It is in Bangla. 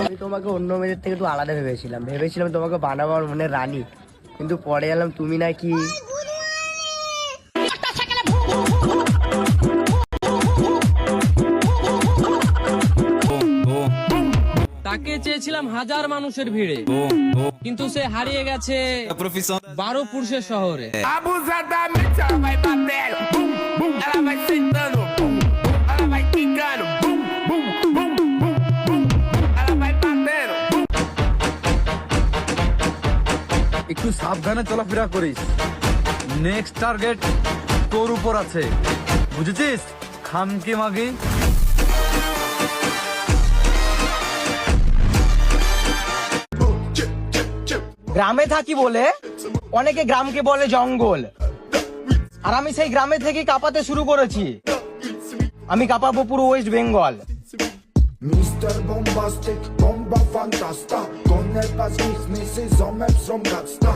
আমি তোমাকে অন্য মেয়েদের থেকে একটু আলাদা ভেবেছিলাম তোমাকে বানাবো আমার মনে রানী, কিন্তু পরে এলাম তুমি নাকি তাকে চেয়েছিলাম হাজার মানুষের ভিড়ে, কিন্তু সে হারিয়ে গেছে 12 পুরুষের শহরে। Abusadamente ela vai batendo, bum, bum, ela vai sentando, bum, bum, ela vai quicando, bum, bum, bum, bum, bum, ela vai batendo. একটু সাবধানে চলাফেরা করিস, নেক্সট টার্গেট তোর উপর আছে, বুঝেছিস? খামকে মাগি। গ্রামে থাকি বলে অনেকে গ্রামকে বলে জঙ্গল, আর আমি সেই গ্রামে থেকে কাঁপাতে শুরু করেছি। আমি কাঁপাবো পুরো West Bengal. Mr. Bombastic, bomba fantasta. Con el pas mis misis, som som gasta.